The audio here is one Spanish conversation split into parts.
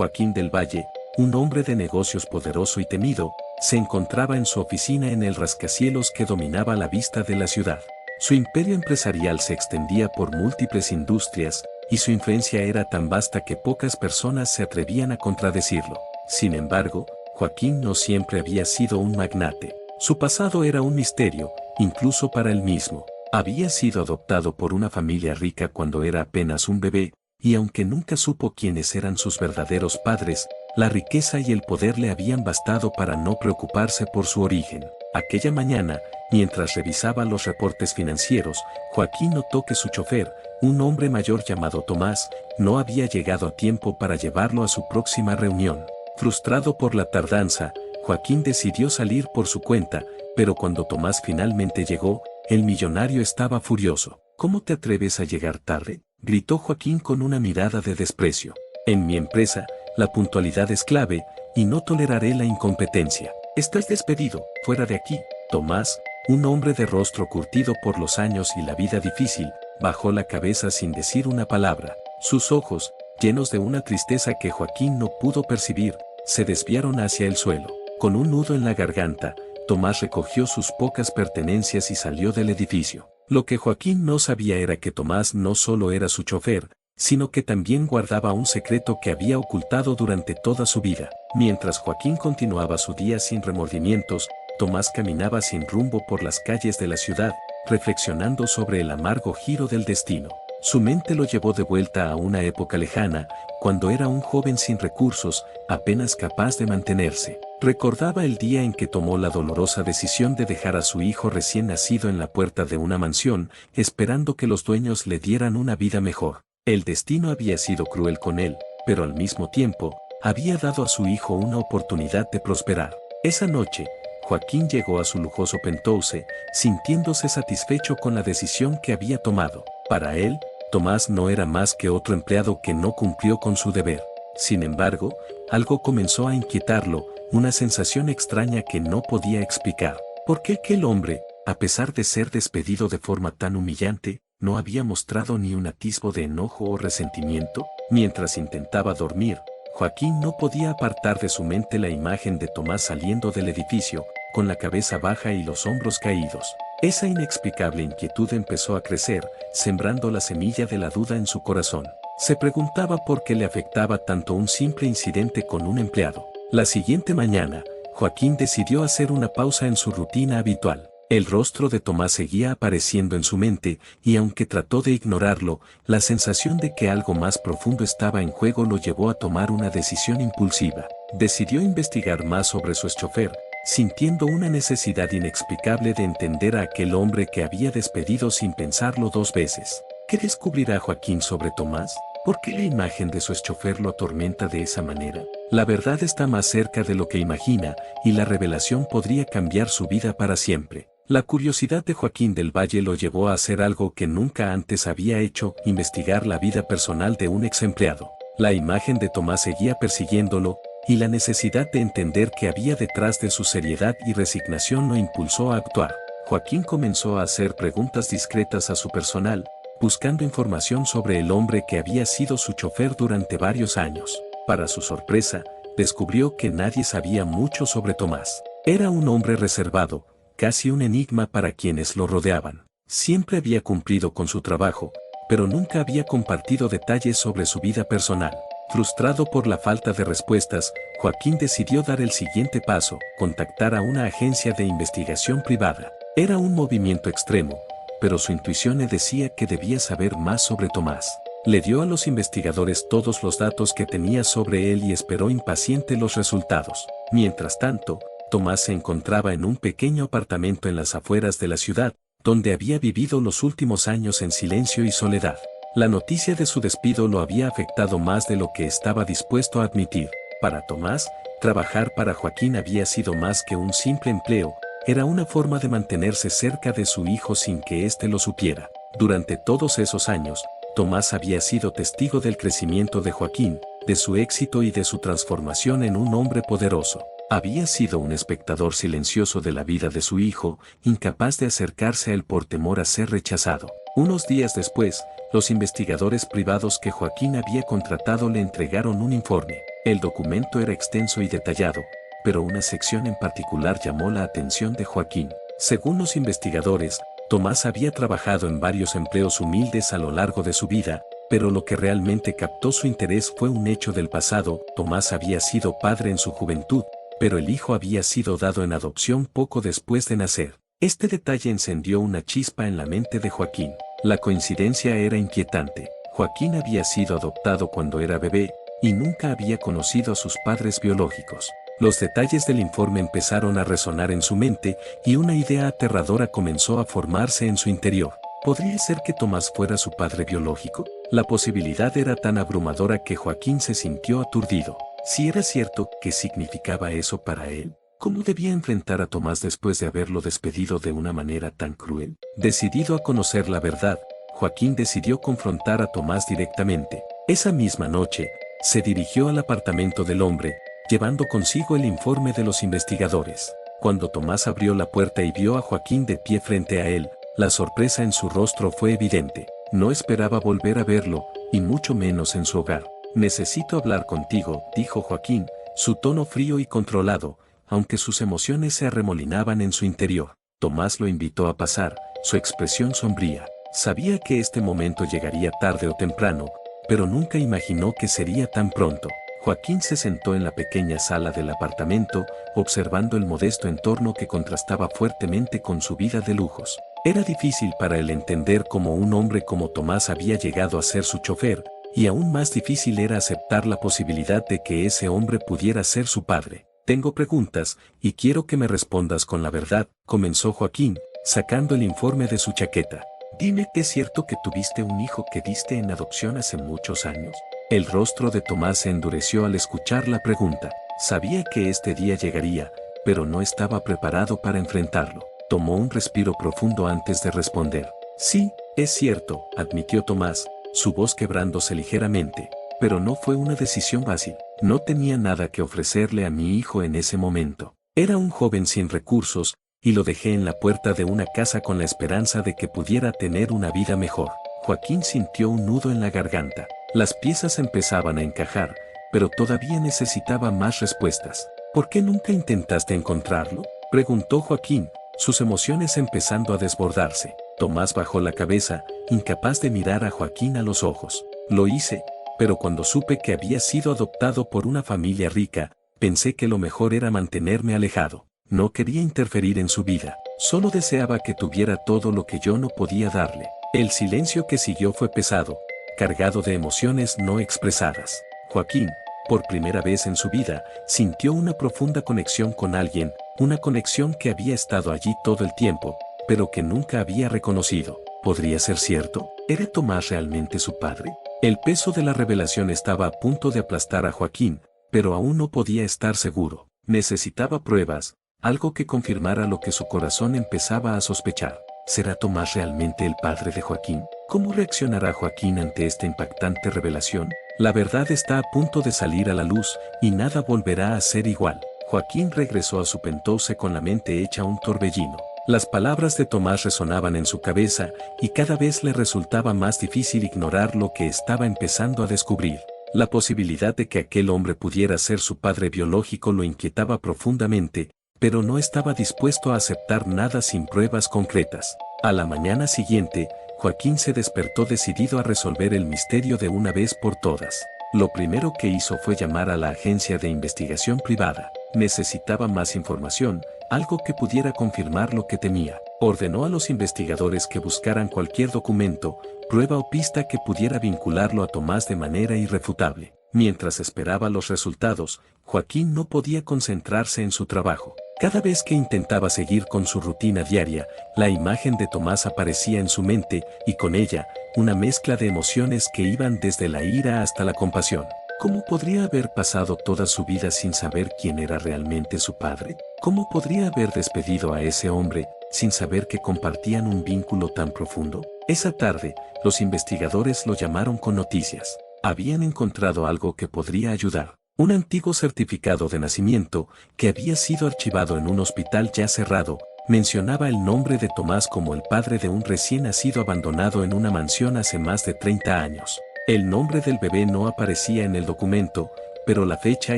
Joaquín del Valle, un hombre de negocios poderoso y temido, se encontraba en su oficina en el rascacielos que dominaba la vista de la ciudad. Su imperio empresarial se extendía por múltiples industrias, y su influencia era tan vasta que pocas personas se atrevían a contradecirlo. Sin embargo, Joaquín no siempre había sido un magnate. Su pasado era un misterio, incluso para él mismo. Había sido adoptado por una familia rica cuando era apenas un bebé, y aunque nunca supo quiénes eran sus verdaderos padres, la riqueza y el poder le habían bastado para no preocuparse por su origen. Aquella mañana, mientras revisaba los reportes financieros, Joaquín notó que su chofer, un hombre mayor llamado Tomás, no había llegado a tiempo para llevarlo a su próxima reunión. Frustrado por la tardanza, Joaquín decidió salir por su cuenta, pero cuando Tomás finalmente llegó, el millonario estaba furioso. «¿Cómo te atreves a llegar tarde?», gritó Joaquín con una mirada de desprecio. «En mi empresa, la puntualidad es clave, y no toleraré la incompetencia. Estás despedido, fuera de aquí». Tomás, un hombre de rostro curtido por los años y la vida difícil, bajó la cabeza sin decir una palabra. Sus ojos, llenos de una tristeza que Joaquín no pudo percibir, se desviaron hacia el suelo. Con un nudo en la garganta, Tomás recogió sus pocas pertenencias y salió del edificio. Lo que Joaquín no sabía era que Tomás no solo era su chofer, sino que también guardaba un secreto que había ocultado durante toda su vida. Mientras Joaquín continuaba su día sin remordimientos, Tomás caminaba sin rumbo por las calles de la ciudad, reflexionando sobre el amargo giro del destino. Su mente lo llevó de vuelta a una época lejana, cuando era un joven sin recursos, apenas capaz de mantenerse. Recordaba el día en que tomó la dolorosa decisión de dejar a su hijo recién nacido en la puerta de una mansión, esperando que los dueños le dieran una vida mejor. El destino había sido cruel con él, pero al mismo tiempo, había dado a su hijo una oportunidad de prosperar. Esa noche, Joaquín llegó a su lujoso penthouse, sintiéndose satisfecho con la decisión que había tomado. Para él, Tomás no era más que otro empleado que no cumplió con su deber. Sin embargo, algo comenzó a inquietarlo, una sensación extraña que no podía explicar. ¿Por qué aquel hombre, a pesar de ser despedido de forma tan humillante, no había mostrado ni un atisbo de enojo o resentimiento? Mientras intentaba dormir, Joaquín no podía apartar de su mente la imagen de Tomás saliendo del edificio, con la cabeza baja y los hombros caídos. Esa inexplicable inquietud empezó a crecer, sembrando la semilla de la duda en su corazón. Se preguntaba por qué le afectaba tanto un simple incidente con un empleado. La siguiente mañana, Joaquín decidió hacer una pausa en su rutina habitual. El rostro de Tomás seguía apareciendo en su mente, y aunque trató de ignorarlo, la sensación de que algo más profundo estaba en juego lo llevó a tomar una decisión impulsiva. Decidió investigar más sobre su chofer, sintiendo una necesidad inexplicable de entender a aquel hombre que había despedido sin pensarlo dos veces. ¿Qué descubrirá Joaquín sobre Tomás? ¿Por qué la imagen de su chofer lo atormenta de esa manera? La verdad está más cerca de lo que imagina, y la revelación podría cambiar su vida para siempre. La curiosidad de Joaquín del Valle lo llevó a hacer algo que nunca antes había hecho: investigar la vida personal de un ex empleado. La imagen de Tomás seguía persiguiéndolo, y la necesidad de entender qué había detrás de su seriedad y resignación lo impulsó a actuar. Joaquín comenzó a hacer preguntas discretas a su personal, buscando información sobre el hombre que había sido su chofer durante varios años. Para su sorpresa, descubrió que nadie sabía mucho sobre Tomás. Era un hombre reservado, casi un enigma para quienes lo rodeaban. Siempre había cumplido con su trabajo, pero nunca había compartido detalles sobre su vida personal. Frustrado por la falta de respuestas, Joaquín decidió dar el siguiente paso: contactar a una agencia de investigación privada. Era un movimiento extremo, pero su intuición le decía que debía saber más sobre Tomás. Le dio a los investigadores todos los datos que tenía sobre él y esperó impaciente los resultados. Mientras tanto, Tomás se encontraba en un pequeño apartamento en las afueras de la ciudad, donde había vivido los últimos años en silencio y soledad. La noticia de su despido lo había afectado más de lo que estaba dispuesto a admitir. Para Tomás, trabajar para Joaquín había sido más que un simple empleo, era una forma de mantenerse cerca de su hijo sin que éste lo supiera. Durante todos esos años, Tomás había sido testigo del crecimiento de Joaquín, de su éxito y de su transformación en un hombre poderoso. Había sido un espectador silencioso de la vida de su hijo, incapaz de acercarse a él por temor a ser rechazado. Unos días después, los investigadores privados que Joaquín había contratado le entregaron un informe. El documento era extenso y detallado, pero una sección en particular llamó la atención de Joaquín. Según los investigadores, Tomás había trabajado en varios empleos humildes a lo largo de su vida, pero lo que realmente captó su interés fue un hecho del pasado. Tomás había sido padre en su juventud, pero el hijo había sido dado en adopción poco después de nacer. Este detalle encendió una chispa en la mente de Joaquín. La coincidencia era inquietante. Joaquín había sido adoptado cuando era bebé y nunca había conocido a sus padres biológicos. Los detalles del informe empezaron a resonar en su mente y una idea aterradora comenzó a formarse en su interior. ¿Podría ser que Tomás fuera su padre biológico? La posibilidad era tan abrumadora que Joaquín se sintió aturdido. Si era cierto, ¿qué significaba eso para él? ¿Cómo debía enfrentar a Tomás después de haberlo despedido de una manera tan cruel? Decidido a conocer la verdad, Joaquín decidió confrontar a Tomás directamente. Esa misma noche, se dirigió al apartamento del hombre, llevando consigo el informe de los investigadores. Cuando Tomás abrió la puerta y vio a Joaquín de pie frente a él, la sorpresa en su rostro fue evidente. No esperaba volver a verlo, y mucho menos en su hogar. «Necesito hablar contigo», dijo Joaquín, su tono frío y controlado, aunque sus emociones se arremolinaban en su interior. Tomás lo invitó a pasar, su expresión sombría. Sabía que este momento llegaría tarde o temprano, pero nunca imaginó que sería tan pronto. Joaquín se sentó en la pequeña sala del apartamento, observando el modesto entorno que contrastaba fuertemente con su vida de lujos. Era difícil para él entender cómo un hombre como Tomás había llegado a ser su chofer, y aún más difícil era aceptar la posibilidad de que ese hombre pudiera ser su padre. «Tengo preguntas, y quiero que me respondas con la verdad», comenzó Joaquín, sacando el informe de su chaqueta. «Dime, ¿es cierto que tuviste un hijo que diste en adopción hace muchos años?» El rostro de Tomás se endureció al escuchar la pregunta. Sabía que este día llegaría, pero no estaba preparado para enfrentarlo. Tomó un respiro profundo antes de responder. «Sí, es cierto», admitió Tomás, su voz quebrándose ligeramente, «pero no fue una decisión fácil. No tenía nada que ofrecerle a mi hijo en ese momento. Era un joven sin recursos, y lo dejé en la puerta de una casa con la esperanza de que pudiera tener una vida mejor». Joaquín sintió un nudo en la garganta. Las piezas empezaban a encajar, pero todavía necesitaba más respuestas. «¿Por qué nunca intentaste encontrarlo?», preguntó Joaquín, sus emociones empezando a desbordarse. Tomás bajó la cabeza, incapaz de mirar a Joaquín a los ojos. «Lo hice, pero cuando supe que había sido adoptado por una familia rica, pensé que lo mejor era mantenerme alejado. No quería interferir en su vida, solo deseaba que tuviera todo lo que yo no podía darle». El silencio que siguió fue pesado, cargado de emociones no expresadas. Joaquín, por primera vez en su vida, sintió una profunda conexión con alguien, una conexión que había estado allí todo el tiempo, pero que nunca había reconocido. ¿Podría ser cierto? ¿Era Tomás realmente su padre? El peso de la revelación estaba a punto de aplastar a Joaquín, pero aún no podía estar seguro. Necesitaba pruebas, algo que confirmara lo que su corazón empezaba a sospechar. ¿Será Tomás realmente el padre de Joaquín? ¿Cómo reaccionará Joaquín ante esta impactante revelación? La verdad está a punto de salir a la luz, y nada volverá a ser igual. Joaquín regresó a su penthouse con la mente hecha un torbellino. Las palabras de Tomás resonaban en su cabeza, y cada vez le resultaba más difícil ignorar lo que estaba empezando a descubrir. La posibilidad de que aquel hombre pudiera ser su padre biológico lo inquietaba profundamente, pero no estaba dispuesto a aceptar nada sin pruebas concretas. A la mañana siguiente, Joaquín se despertó decidido a resolver el misterio de una vez por todas. Lo primero que hizo fue llamar a la agencia de investigación privada. Necesitaba más información, algo que pudiera confirmar lo que temía. Ordenó a los investigadores que buscaran cualquier documento, prueba o pista que pudiera vincularlo a Tomás de manera irrefutable. Mientras esperaba los resultados, Joaquín no podía concentrarse en su trabajo. Cada vez que intentaba seguir con su rutina diaria, la imagen de Tomás aparecía en su mente, y con ella, una mezcla de emociones que iban desde la ira hasta la compasión. ¿Cómo podría haber pasado toda su vida sin saber quién era realmente su padre? ¿Cómo podría haber despedido a ese hombre, sin saber que compartían un vínculo tan profundo? Esa tarde, los investigadores lo llamaron con noticias. Habían encontrado algo que podría ayudar. Un antiguo certificado de nacimiento, que había sido archivado en un hospital ya cerrado, mencionaba el nombre de Tomás como el padre de un recién nacido abandonado en una mansión hace más de 30 años. El nombre del bebé no aparecía en el documento, pero la fecha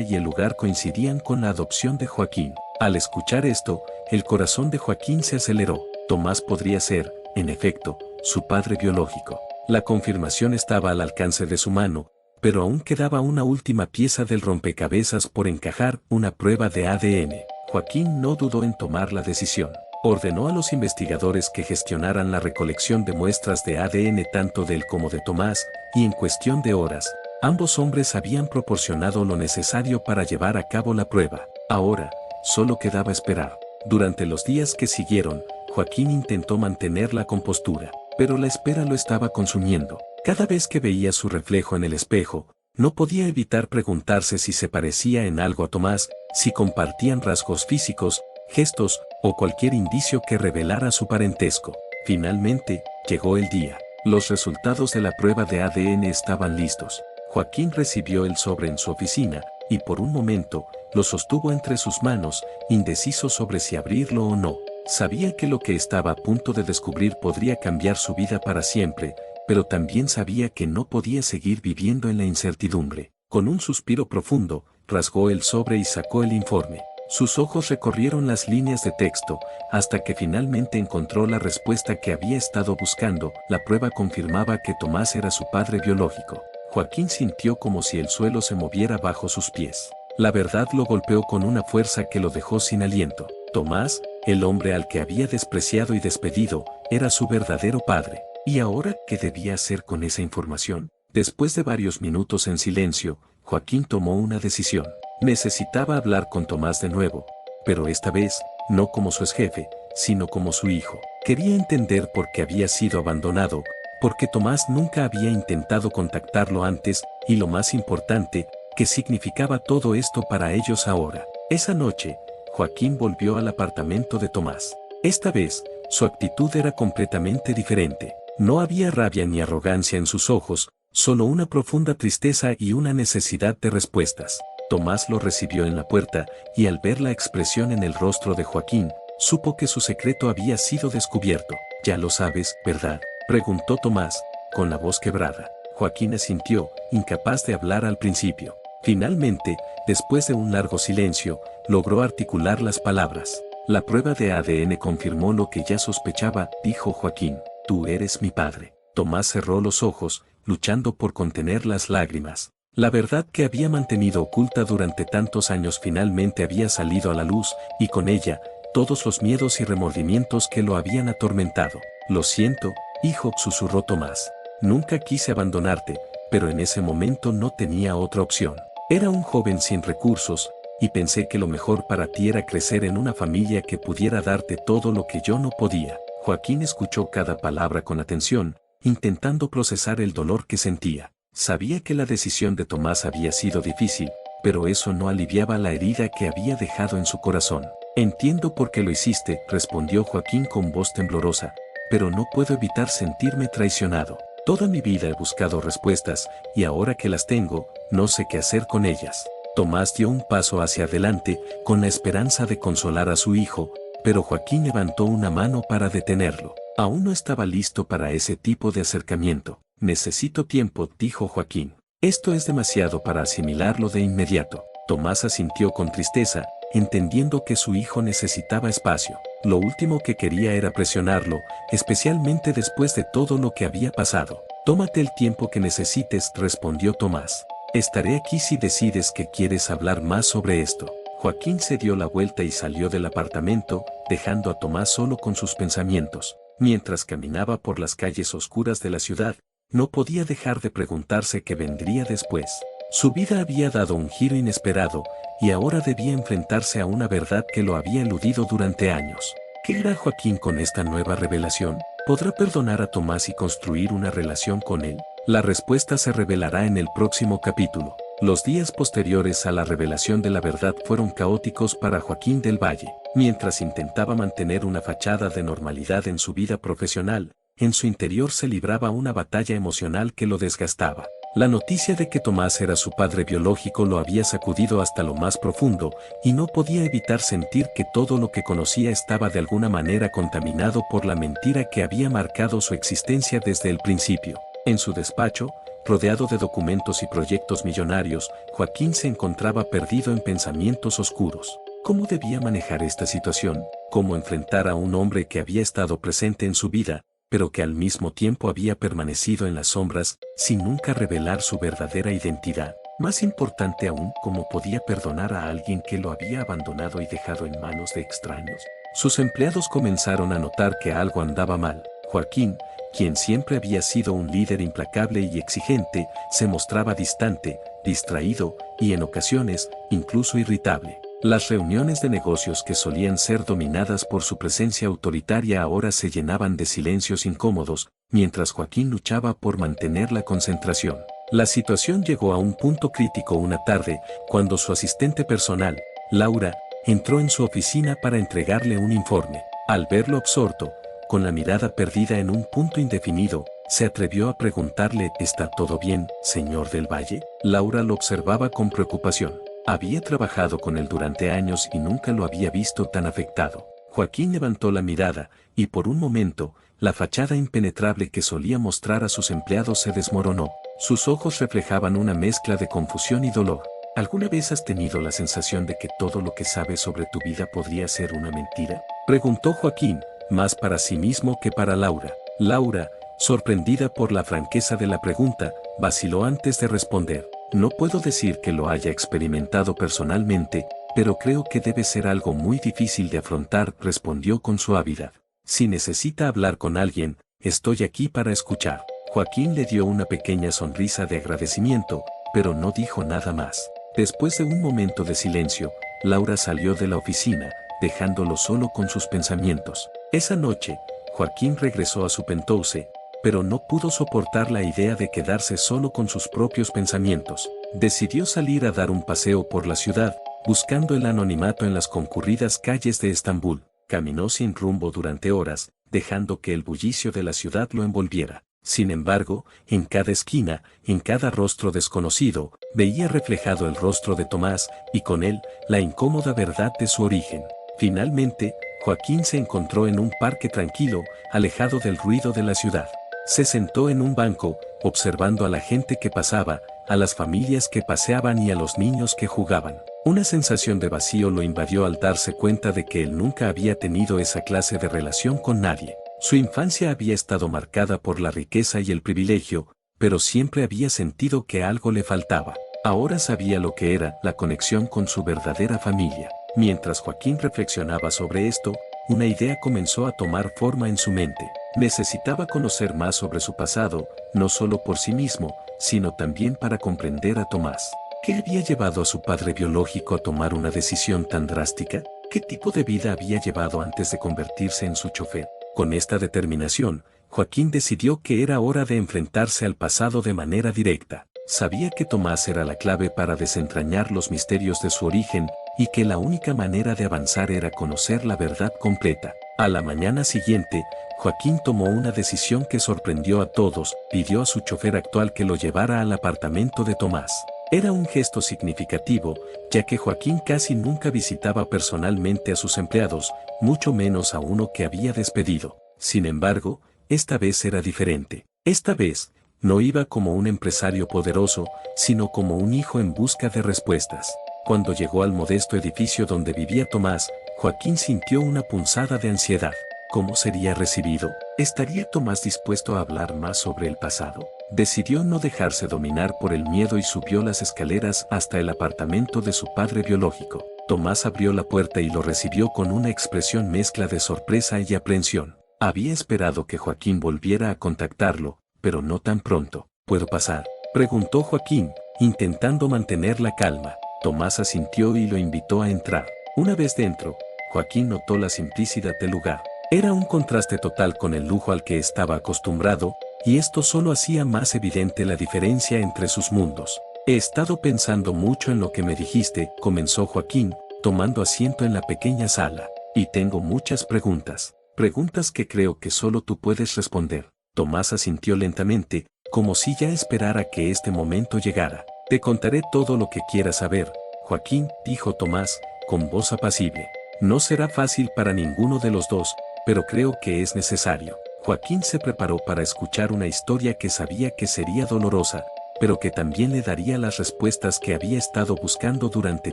y el lugar coincidían con la adopción de Joaquín. Al escuchar esto, el corazón de Joaquín se aceleró. Tomás podría ser, en efecto, su padre biológico. La confirmación estaba al alcance de su mano, pero aún quedaba una última pieza del rompecabezas por encajar, una prueba de ADN. Joaquín no dudó en tomar la decisión. Ordenó a los investigadores que gestionaran la recolección de muestras de ADN tanto de él como de Tomás, y en cuestión de horas, ambos hombres habían proporcionado lo necesario para llevar a cabo la prueba. Ahora, solo quedaba esperar. Durante los días que siguieron, Joaquín intentó mantener la compostura, pero la espera lo estaba consumiendo. Cada vez que veía su reflejo en el espejo, no podía evitar preguntarse si se parecía en algo a Tomás, si compartían rasgos físicos, gestos o cualquier indicio que revelara su parentesco. Finalmente, llegó el día. Los resultados de la prueba de ADN estaban listos. Joaquín recibió el sobre en su oficina, y por un momento, lo sostuvo entre sus manos, indeciso sobre si abrirlo o no. Sabía que lo que estaba a punto de descubrir podría cambiar su vida para siempre, pero también sabía que no podía seguir viviendo en la incertidumbre. Con un suspiro profundo, rasgó el sobre y sacó el informe. Sus ojos recorrieron las líneas de texto, hasta que finalmente encontró la respuesta que había estado buscando. La prueba confirmaba que Tomás era su padre biológico. Joaquín sintió como si el suelo se moviera bajo sus pies. La verdad lo golpeó con una fuerza que lo dejó sin aliento. Tomás, el hombre al que había despreciado y despedido, era su verdadero padre. ¿Y ahora qué debía hacer con esa información? Después de varios minutos en silencio, Joaquín tomó una decisión. Necesitaba hablar con Tomás de nuevo, pero esta vez, no como su exjefe, sino como su hijo. Quería entender por qué había sido abandonado, porque Tomás nunca había intentado contactarlo antes, y lo más importante, ¿qué significaba todo esto para ellos ahora? Esa noche, Joaquín volvió al apartamento de Tomás. Esta vez, su actitud era completamente diferente. No había rabia ni arrogancia en sus ojos, solo una profunda tristeza y una necesidad de respuestas. Tomás lo recibió en la puerta, y al ver la expresión en el rostro de Joaquín, supo que su secreto había sido descubierto. «Ya lo sabes, ¿verdad?», preguntó Tomás, con la voz quebrada. Joaquín asintió, incapaz de hablar al principio. Finalmente, después de un largo silencio, logró articular las palabras. «La prueba de ADN confirmó lo que ya sospechaba», dijo Joaquín. «Tú eres mi padre». Tomás cerró los ojos, luchando por contener las lágrimas. La verdad que había mantenido oculta durante tantos años finalmente había salido a la luz, y con ella, todos los miedos y remordimientos que lo habían atormentado. «Lo siento, hijo», susurró Tomás. «Nunca quise abandonarte, pero en ese momento no tenía otra opción. Era un joven sin recursos, y pensé que lo mejor para ti era crecer en una familia que pudiera darte todo lo que yo no podía». Joaquín escuchó cada palabra con atención, intentando procesar el dolor que sentía. Sabía que la decisión de Tomás había sido difícil, pero eso no aliviaba la herida que había dejado en su corazón. «Entiendo por qué lo hiciste», respondió Joaquín con voz temblorosa, «pero no puedo evitar sentirme traicionado. Toda mi vida he buscado respuestas, y ahora que las tengo, no sé qué hacer con ellas». Tomás dio un paso hacia adelante, con la esperanza de consolar a su hijo, pero Joaquín levantó una mano para detenerlo. Aún no estaba listo para ese tipo de acercamiento. «Necesito tiempo», dijo Joaquín. «Esto es demasiado para asimilarlo de inmediato». Tomás asintió con tristeza, entendiendo que su hijo necesitaba espacio. Lo último que quería era presionarlo, especialmente después de todo lo que había pasado. «Tómate el tiempo que necesites», respondió Tomás. «Estaré aquí si decides que quieres hablar más sobre esto». Joaquín se dio la vuelta y salió del apartamento, dejando a Tomás solo con sus pensamientos. Mientras caminaba por las calles oscuras de la ciudad, no podía dejar de preguntarse qué vendría después. Su vida había dado un giro inesperado, y ahora debía enfrentarse a una verdad que lo había eludido durante años. ¿Qué hará Joaquín con esta nueva revelación? ¿Podrá perdonar a Tomás y construir una relación con él? La respuesta se revelará en el próximo capítulo. Los días posteriores a la revelación de la verdad fueron caóticos para Joaquín del Valle. Mientras intentaba mantener una fachada de normalidad en su vida profesional, en su interior se libraba una batalla emocional que lo desgastaba. La noticia de que Tomás era su padre biológico lo había sacudido hasta lo más profundo, y no podía evitar sentir que todo lo que conocía estaba de alguna manera contaminado por la mentira que había marcado su existencia desde el principio. En su despacho, rodeado de documentos y proyectos millonarios, Joaquín se encontraba perdido en pensamientos oscuros. ¿Cómo debía manejar esta situación? ¿Cómo enfrentar a un hombre que había estado presente en su vida, pero que al mismo tiempo había permanecido en las sombras, sin nunca revelar su verdadera identidad? Más importante aún, ¿cómo podía perdonar a alguien que lo había abandonado y dejado en manos de extraños? Sus empleados comenzaron a notar que algo andaba mal. Joaquín, quien siempre había sido un líder implacable y exigente, se mostraba distante, distraído y en ocasiones, incluso irritable. Las reuniones de negocios que solían ser dominadas por su presencia autoritaria ahora se llenaban de silencios incómodos, mientras Joaquín luchaba por mantener la concentración. La situación llegó a un punto crítico una tarde, cuando su asistente personal, Laura, entró en su oficina para entregarle un informe. Al verlo absorto, con la mirada perdida en un punto indefinido, se atrevió a preguntarle: ¿Está todo bien, señor del Valle? Laura lo observaba con preocupación. Había trabajado con él durante años y nunca lo había visto tan afectado. Joaquín levantó la mirada, y por un momento, la fachada impenetrable que solía mostrar a sus empleados se desmoronó. Sus ojos reflejaban una mezcla de confusión y dolor. ¿Alguna vez has tenido la sensación de que todo lo que sabes sobre tu vida podría ser una mentira?, preguntó Joaquín, más para sí mismo que para Laura. Laura, sorprendida por la franqueza de la pregunta, vaciló antes de responder. No puedo decir que lo haya experimentado personalmente, pero creo que debe ser algo muy difícil de afrontar, respondió con suavidad. Si necesita hablar con alguien, estoy aquí para escuchar. Joaquín le dio una pequeña sonrisa de agradecimiento, pero no dijo nada más. Después de un momento de silencio, Laura salió de la oficina, dejándolo solo con sus pensamientos. Esa noche, Joaquín regresó a su penthouse, pero no pudo soportar la idea de quedarse solo con sus propios pensamientos. Decidió salir a dar un paseo por la ciudad, buscando el anonimato en las concurridas calles de Estambul. Caminó sin rumbo durante horas, dejando que el bullicio de la ciudad lo envolviera. Sin embargo, en cada esquina, en cada rostro desconocido, veía reflejado el rostro de Tomás, y con él, la incómoda verdad de su origen. Finalmente, Joaquín se encontró en un parque tranquilo, alejado del ruido de la ciudad. Se sentó en un banco, observando a la gente que pasaba, a las familias que paseaban y a los niños que jugaban. Una sensación de vacío lo invadió al darse cuenta de que él nunca había tenido esa clase de relación con nadie. Su infancia había estado marcada por la riqueza y el privilegio, pero siempre había sentido que algo le faltaba. Ahora sabía lo que era la conexión con su verdadera familia. Mientras Joaquín reflexionaba sobre esto, una idea comenzó a tomar forma en su mente. Necesitaba conocer más sobre su pasado, no solo por sí mismo, sino también para comprender a Tomás. ¿Qué había llevado a su padre biológico a tomar una decisión tan drástica? ¿Qué tipo de vida había llevado antes de convertirse en su chofer? Con esta determinación, Joaquín decidió que era hora de enfrentarse al pasado de manera directa. Sabía que Tomás era la clave para desentrañar los misterios de su origen, y que la única manera de avanzar era conocer la verdad completa. A la mañana siguiente, Joaquín tomó una decisión que sorprendió a todos. Pidió a su chofer actual que lo llevara al apartamento de Tomás. Era un gesto significativo, ya que Joaquín casi nunca visitaba personalmente a sus empleados, mucho menos a uno que había despedido. Sin embargo, esta vez era diferente. Esta vez, no iba como un empresario poderoso, sino como un hijo en busca de respuestas. Cuando llegó al modesto edificio donde vivía Tomás, Joaquín sintió una punzada de ansiedad. ¿Cómo sería recibido? ¿Estaría Tomás dispuesto a hablar más sobre el pasado? Decidió no dejarse dominar por el miedo y subió las escaleras hasta el apartamento de su padre biológico. Tomás abrió la puerta y lo recibió con una expresión mezcla de sorpresa y aprensión. Había esperado que Joaquín volviera a contactarlo, pero no tan pronto. ¿Puedo pasar?, preguntó Joaquín, intentando mantener la calma. Tomás asintió y lo invitó a entrar. Una vez dentro, Joaquín notó la simplicidad del lugar. Era un contraste total con el lujo al que estaba acostumbrado, y esto solo hacía más evidente la diferencia entre sus mundos. He estado pensando mucho en lo que me dijiste, comenzó Joaquín, tomando asiento en la pequeña sala. Y tengo muchas preguntas. Preguntas que creo que solo tú puedes responder. Tomás asintió lentamente, como si ya esperara que este momento llegara. Te contaré todo lo que quieras saber, Joaquín, dijo Tomás, con voz apacible. No será fácil para ninguno de los dos, pero creo que es necesario. Joaquín se preparó para escuchar una historia que sabía que sería dolorosa, pero que también le daría las respuestas que había estado buscando durante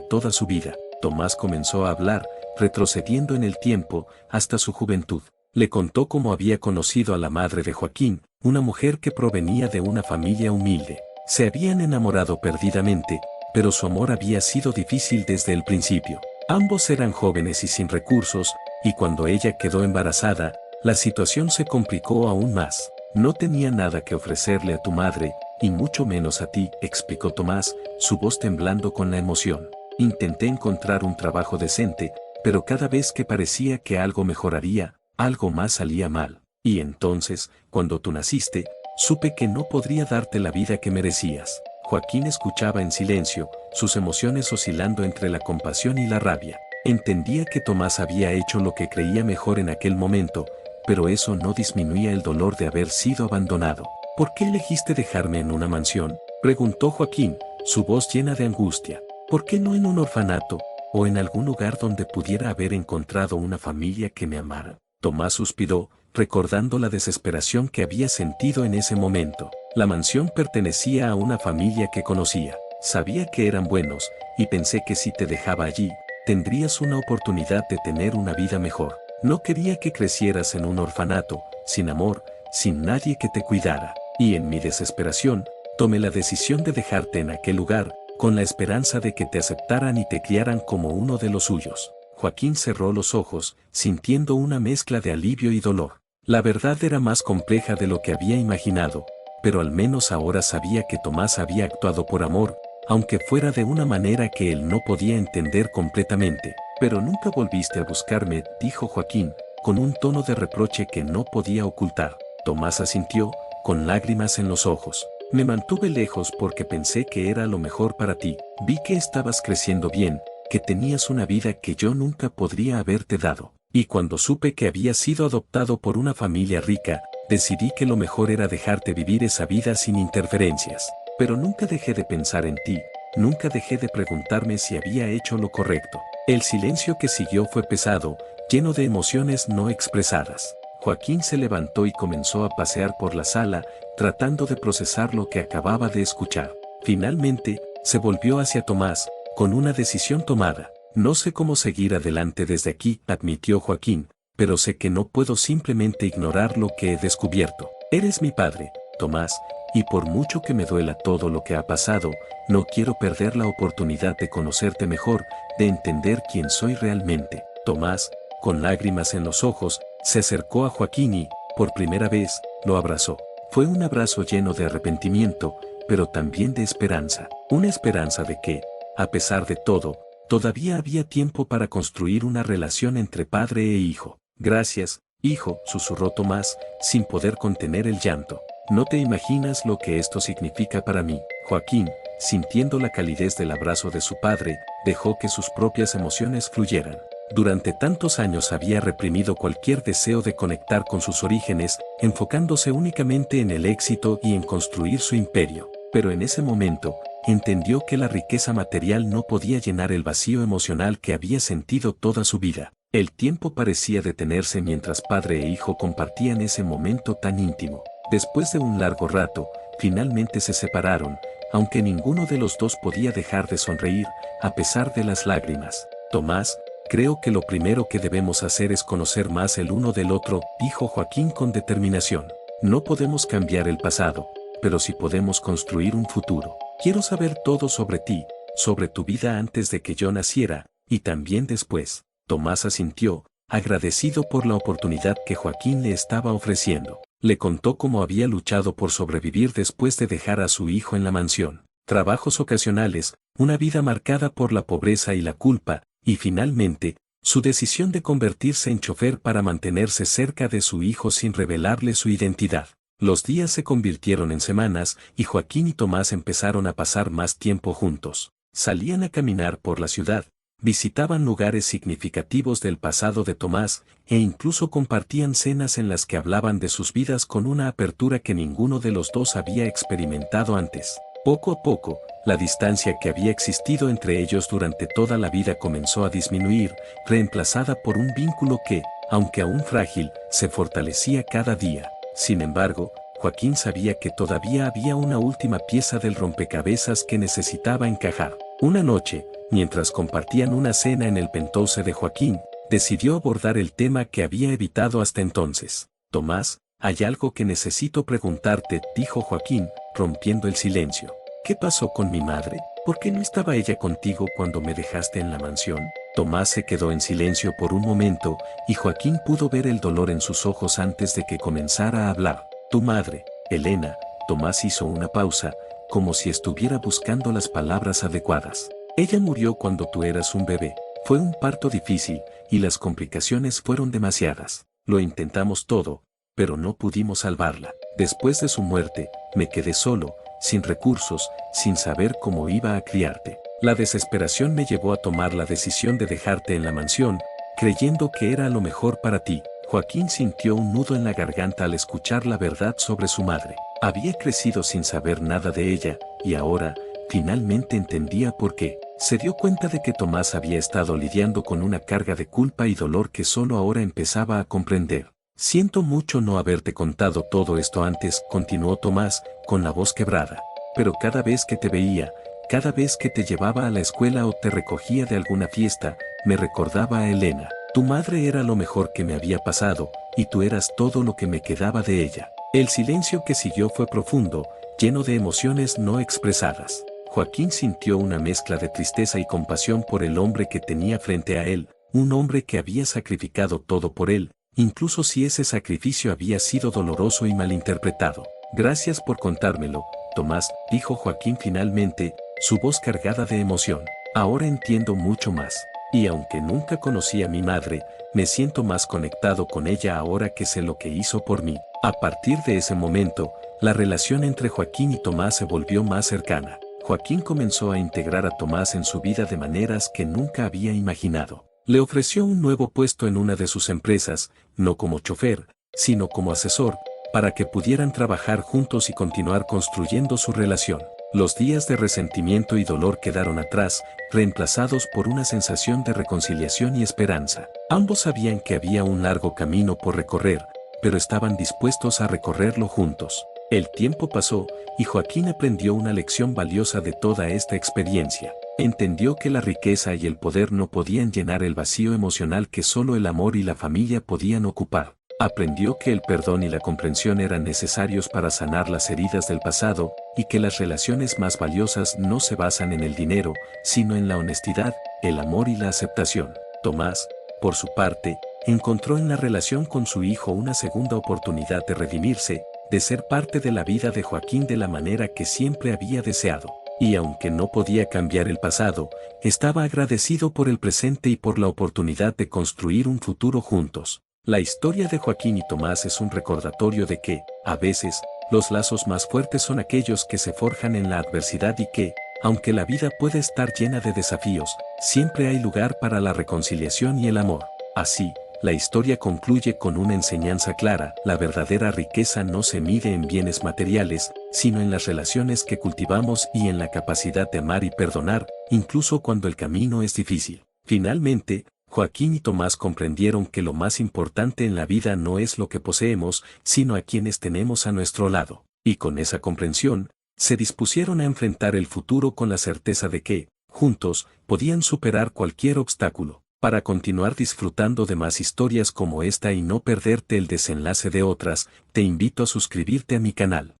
toda su vida. Tomás comenzó a hablar, retrocediendo en el tiempo, hasta su juventud. Le contó cómo había conocido a la madre de Joaquín, una mujer que provenía de una familia humilde. Se habían enamorado perdidamente, pero su amor había sido difícil desde el principio. Ambos eran jóvenes y sin recursos, y cuando ella quedó embarazada, la situación se complicó aún más. No tenía nada que ofrecerle a tu madre, y mucho menos a ti, explicó Tomás, su voz temblando con la emoción. Intenté encontrar un trabajo decente, pero cada vez que parecía que algo mejoraría, algo más salía mal. Y entonces, cuando tú naciste, supe que no podría darte la vida que merecías. Joaquín escuchaba en silencio, sus emociones oscilando entre la compasión y la rabia. Entendía que Tomás había hecho lo que creía mejor en aquel momento, pero eso no disminuía el dolor de haber sido abandonado. ¿Por qué elegiste dejarme en una mansión?, preguntó Joaquín, su voz llena de angustia. ¿Por qué no en un orfanato, o en algún lugar donde pudiera haber encontrado una familia que me amara? Tomás suspiró, recordando la desesperación que había sentido en ese momento. La mansión pertenecía a una familia que conocía. Sabía que eran buenos, y pensé que si te dejaba allí, tendrías una oportunidad de tener una vida mejor. No quería que crecieras en un orfanato, sin amor, sin nadie que te cuidara. Y en mi desesperación, tomé la decisión de dejarte en aquel lugar, con la esperanza de que te aceptaran y te criaran como uno de los suyos. Joaquín cerró los ojos, sintiendo una mezcla de alivio y dolor. La verdad era más compleja de lo que había imaginado, pero al menos ahora sabía que Tomás había actuado por amor, aunque fuera de una manera que él no podía entender completamente. Pero nunca volviste a buscarme, dijo Joaquín, con un tono de reproche que no podía ocultar. Tomás asintió, con lágrimas en los ojos. Me mantuve lejos porque pensé que era lo mejor para ti. Vi que estabas creciendo bien, que tenías una vida que yo nunca podría haberte dado. Y cuando supe que habías sido adoptado por una familia rica, decidí que lo mejor era dejarte vivir esa vida sin interferencias. Pero nunca dejé de pensar en ti, nunca dejé de preguntarme si había hecho lo correcto. El silencio que siguió fue pesado, lleno de emociones no expresadas. Joaquín se levantó y comenzó a pasear por la sala, tratando de procesar lo que acababa de escuchar. Finalmente, se volvió hacia Tomás, con una decisión tomada. No sé cómo seguir adelante desde aquí, admitió Joaquín, pero sé que no puedo simplemente ignorar lo que he descubierto. Eres mi padre, Tomás, y por mucho que me duela todo lo que ha pasado, no quiero perder la oportunidad de conocerte mejor, de entender quién soy realmente. Tomás, con lágrimas en los ojos, se acercó a Joaquín y, por primera vez, lo abrazó. Fue un abrazo lleno de arrepentimiento, pero también de esperanza. Una esperanza de que, a pesar de todo, todavía había tiempo para construir una relación entre padre e hijo. Gracias, hijo, susurró Tomás, sin poder contener el llanto. No te imaginas lo que esto significa para mí. Joaquín, sintiendo la calidez del abrazo de su padre, dejó que sus propias emociones fluyeran. Durante tantos años había reprimido cualquier deseo de conectar con sus orígenes, enfocándose únicamente en el éxito y en construir su imperio. Pero en ese momento, entendió que la riqueza material no podía llenar el vacío emocional que había sentido toda su vida. El tiempo parecía detenerse mientras padre e hijo compartían ese momento tan íntimo. Después de un largo rato, finalmente se separaron, aunque ninguno de los dos podía dejar de sonreír, a pesar de las lágrimas. Tomás, creo que lo primero que debemos hacer es conocer más el uno del otro, dijo Joaquín con determinación. No podemos cambiar el pasado, pero sí podemos construir un futuro. Quiero saber todo sobre ti, sobre tu vida antes de que yo naciera, y también después. Tomás asintió, agradecido por la oportunidad que Joaquín le estaba ofreciendo. Le contó cómo había luchado por sobrevivir después de dejar a su hijo en la mansión. Trabajos ocasionales, una vida marcada por la pobreza y la culpa, y finalmente, su decisión de convertirse en chofer para mantenerse cerca de su hijo sin revelarle su identidad. Los días se convirtieron en semanas y Joaquín y Tomás empezaron a pasar más tiempo juntos. Salían a caminar por la ciudad, visitaban lugares significativos del pasado de Tomás e incluso compartían cenas en las que hablaban de sus vidas con una apertura que ninguno de los dos había experimentado antes. Poco a poco, la distancia que había existido entre ellos durante toda la vida comenzó a disminuir, reemplazada por un vínculo que, aunque aún frágil, se fortalecía cada día. Sin embargo, Joaquín sabía que todavía había una última pieza del rompecabezas que necesitaba encajar. Una noche, mientras compartían una cena en el penthouse de Joaquín, decidió abordar el tema que había evitado hasta entonces. Tomás, hay algo que necesito preguntarte, dijo Joaquín, rompiendo el silencio. ¿Qué pasó con mi madre? ¿Por qué no estaba ella contigo cuando me dejaste en la mansión? Tomás se quedó en silencio por un momento, y Joaquín pudo ver el dolor en sus ojos antes de que comenzara a hablar. Tu madre, Elena. Tomás hizo una pausa, como si estuviera buscando las palabras adecuadas. Ella murió cuando tú eras un bebé. Fue un parto difícil, y las complicaciones fueron demasiadas. Lo intentamos todo, pero no pudimos salvarla. Después de su muerte, me quedé solo, sin recursos, sin saber cómo iba a criarte. La desesperación me llevó a tomar la decisión de dejarte en la mansión, creyendo que era lo mejor para ti. Joaquín sintió un nudo en la garganta al escuchar la verdad sobre su madre. Había crecido sin saber nada de ella, y ahora, finalmente entendía por qué. Se dio cuenta de que Tomás había estado lidiando con una carga de culpa y dolor que solo ahora empezaba a comprender. Siento mucho no haberte contado todo esto antes, continuó Tomás, con la voz quebrada. Pero cada vez que te veía, cada vez que te llevaba a la escuela o te recogía de alguna fiesta, me recordaba a Elena. Tu madre era lo mejor que me había pasado, y tú eras todo lo que me quedaba de ella. El silencio que siguió fue profundo, lleno de emociones no expresadas. Joaquín sintió una mezcla de tristeza y compasión por el hombre que tenía frente a él, un hombre que había sacrificado todo por él, incluso si ese sacrificio había sido doloroso y malinterpretado. Gracias por contármelo, Tomás, dijo Joaquín finalmente, su voz cargada de emoción. Ahora entiendo mucho más. Y aunque nunca conocí a mi madre, me siento más conectado con ella ahora que sé lo que hizo por mí. A partir de ese momento, la relación entre Joaquín y Tomás se volvió más cercana. Joaquín comenzó a integrar a Tomás en su vida de maneras que nunca había imaginado. Le ofreció un nuevo puesto en una de sus empresas, no como chofer, sino como asesor, para que pudieran trabajar juntos y continuar construyendo su relación. Los días de resentimiento y dolor quedaron atrás, reemplazados por una sensación de reconciliación y esperanza. Ambos sabían que había un largo camino por recorrer, pero estaban dispuestos a recorrerlo juntos. El tiempo pasó, y Joaquín aprendió una lección valiosa de toda esta experiencia. Entendió que la riqueza y el poder no podían llenar el vacío emocional que solo el amor y la familia podían ocupar. Aprendió que el perdón y la comprensión eran necesarios para sanar las heridas del pasado, y que las relaciones más valiosas no se basan en el dinero, sino en la honestidad, el amor y la aceptación. Tomás, por su parte, encontró en la relación con su hijo una segunda oportunidad de redimirse, de ser parte de la vida de Joaquín de la manera que siempre había deseado. Y aunque no podía cambiar el pasado, estaba agradecido por el presente y por la oportunidad de construir un futuro juntos. La historia de Joaquín y Tomás es un recordatorio de que, a veces, los lazos más fuertes son aquellos que se forjan en la adversidad y que, aunque la vida puede estar llena de desafíos, siempre hay lugar para la reconciliación y el amor. Así, la historia concluye con una enseñanza clara: la verdadera riqueza no se mide en bienes materiales, sino en las relaciones que cultivamos y en la capacidad de amar y perdonar, incluso cuando el camino es difícil. Finalmente, Joaquín y Tomás comprendieron que lo más importante en la vida no es lo que poseemos, sino a quienes tenemos a nuestro lado. Y con esa comprensión, se dispusieron a enfrentar el futuro con la certeza de que, juntos, podían superar cualquier obstáculo. Para continuar disfrutando de más historias como esta y no perderte el desenlace de otras, te invito a suscribirte a mi canal.